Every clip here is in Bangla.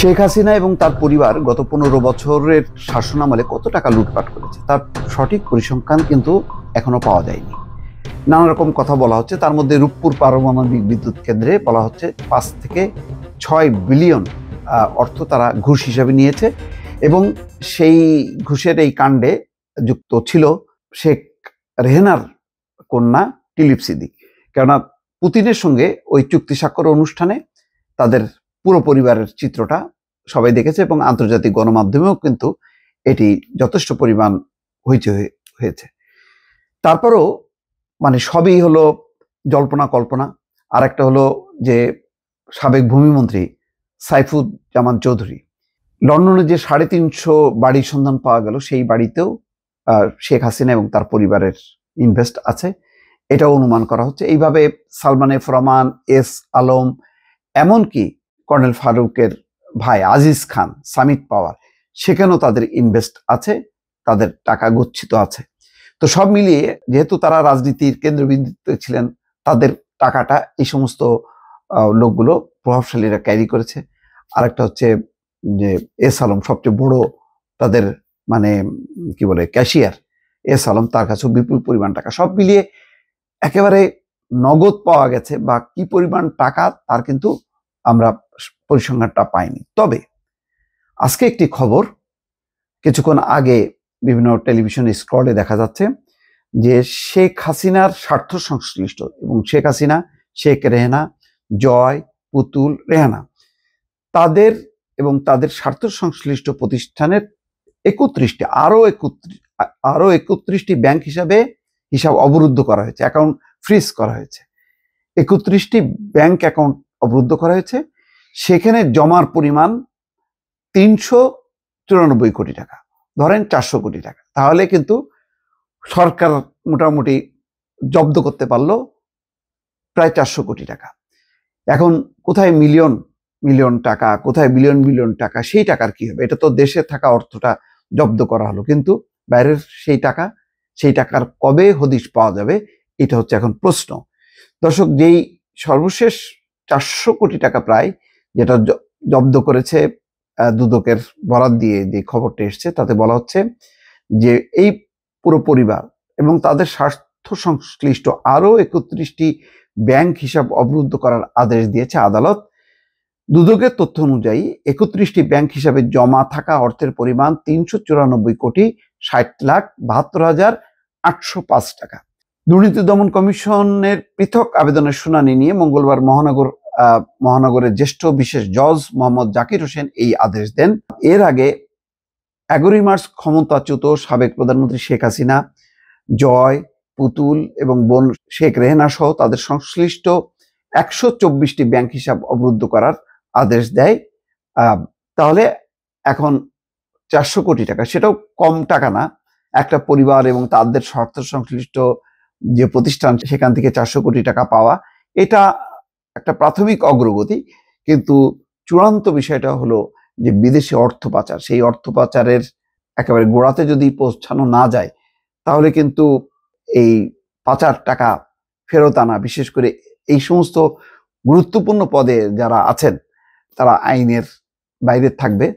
শেখ হাসিনা এবং তার পরিবার গত 15 বছরের শাসনামলে কত টাকা লুটপাট করেছে তার সঠিক পরিসংখ্যান কিন্তু এখনো পাওয়া যায়নি। নানা রকম কথা বলা হচ্ছে, তার মধ্যে রূপপুর পারমাণবিক বিদ্যুৎ কেন্দ্রে বলা হচ্ছে 5 থেকে 6 বিলিয়ন অর্থ তারা ঘুষ হিসাবে নিয়েছে এবং সেই ঘুষের এই কাণ্ডে যুক্ত ছিল শেখ রেহেনার কন্যা টিলিপ সিদ্দিক। কেননা পুতিনের সঙ্গে ওই চুক্তি স্বাক্ষর অনুষ্ঠানে তাদের পুরো পরিবারের চিত্রটা সবাই দেখেছে এবং আন্তর্জাতিক গণমাধ্যমেও কিন্তু এটি যথেষ্ট পরিমাণ হইচই হয়েছে। তারপরও মানে সবই হলো জল্পনা কল্পনা। আর একটা হলো যে সাবেক ভূমিমন্ত্রী সাইফুজ্জামান চৌধুরী লন্ডনে যে 350 বাড়ির সন্ধান পাওয়া গেল, সেই বাড়িতেও শেখ হাসিনা এবং তার পরিবারের ইনভেস্ট আছে, এটাও অনুমান করা হচ্ছে। এইভাবে সালমান এফ রহমান, এস আলম, এমনকি কর্নেল ফারুকের ভাই আজিজ খান সামিট পাওয়ার, সেখানেও তাদের ইনভেস্ট আছে, তাদের টাকা গচ্ছিত আছে। তো সব মিলিয়ে যেহেতু তারা রাজনীতির কেন্দ্রবিন্দুতে ছিলেন, তাদের টাকাটা এই সমস্ত লোকগুলো প্রভাবশালীরা ক্যারি করেছে। আরেকটা হচ্ছে যে এস আলম সবচেয়ে বড় তাদের মানে কি বলে ক্যাশিয়ার এস আলম, তার কাছেও বিপুল পরিমাণ টাকা। সব মিলিয়ে একেবারে নগদ পাওয়া গেছে বা কি পরিমাণ টাকা তার কিন্তু আমরা পরিসংখ্যানটা পাইনি। তবে আজকে একটি খবর কিছুক্ষণ আগে বিভিন্ন টেলিভিশন স্ক্রলে দেখা যাচ্ছে যে শেখ হাসিনার স্বার্থ সংশ্লিষ্ট এবং শেখ হাসিনা, শেখ রেহেনা, জয়, পুতুল, রেহানা তাদের এবং তাদের স্বার্থ সংশ্লিষ্ট প্রতিষ্ঠানের 31টি আরো 31টি ব্যাংক হিসাব অবরুদ্ধ করা হয়েছে, অ্যাকাউন্ট ফ্রিজ করা হয়েছে। 31টি ব্যাংক অ্যাকাউন্ট অবরুদ্ধ করা হয়েছে, সেখানে জমার পরিমাণ 394 কোটি টাকা, ধরেন 400 কোটি টাকা। তাহলে কিন্তু সরকার মোটামুটি জব্দ করতে পারলো প্রায় 400 কোটি টাকা। এখন কোথায় মিলিয়ন মিলিয়ন টাকা, কোথায় বিলিয়ন বিলিয়ন টাকা, সেই টাকার কি হবে? এটা তো দেশে থাকা অর্থটা জব্দ করা হলো, কিন্তু বাইরের সেই টাকার কবে হদিশ পাওয়া যাবে, এটা হচ্ছে এখন প্রশ্ন। দর্শক, যেই সর্বশেষ 400 কোটি টাকা প্রায় যেটা জব্দ করেছে দুদকের বরাত দিয়ে যে খবরটা এসছে, তাতে বলা হচ্ছে যে এই পুরো পরিবার এবং তাদের স্বার্থ সংশ্লিষ্ট আরো 31টি ব্যাংক হিসাব অবরুদ্ধ করার আদেশ দিয়েছে আদালত। দুদকের তথ্য অনুযায়ী 31টি ব্যাংক হিসাবে জমা থাকা অর্থের পরিমাণ 394,72,805 টাকা। দুর্নীতি দমন কমিশনের পৃথক আবেদনের শুনানি নিয়ে মঙ্গলবার মহানগরের জ্যেষ্ঠ বিশেষ জজ মোহাম্মদ জাকির হোসেন এই আদেশ দেন। এর আগে 11 মার্চ ক্ষমতাচ্যুত সাবেক প্রধানমন্ত্রী শেখ হাসিনা, জয়, পুতুল এবং বোন শেখ রেহেনা সহ তাদের সংশ্লিষ্ট 124টি ব্যাংক হিসাব অবরুদ্ধ করার আদেশ দেয়। তাহলে এখন 400 কোটি টাকা, সেটাও কম টাকা না। একটা পরিবার এবং তাদের স্বার্থ সংশ্লিষ্ট যে প্রতিষ্ঠান, সেখান থেকে 400 কোটি টাকা পাওয়া, এটা একটা প্রাথমিক অগ্রগতি। কিন্তু চূড়ান্ত বিষয়টা হলো যে বিদেশি অর্থ পাচার, সেই অর্থ পাচারের একেবারে গোড়াতে যদি পৌঁছানো না যায়, তাহলে কিন্তু এই পাচার টাকা ফেরত আনা, বিশেষ করে এই সমস্ত গুরুত্বপূর্ণ পদে যারা আছেন, তারা আইনের বাইরে থাকবে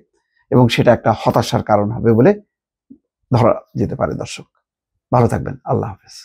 এবং সেটা একটা হতাশার কারণ হবে বলে ধরা যেতে পারে। দর্শক, ভালো থাকবেন। আল্লাহ হাফেজ।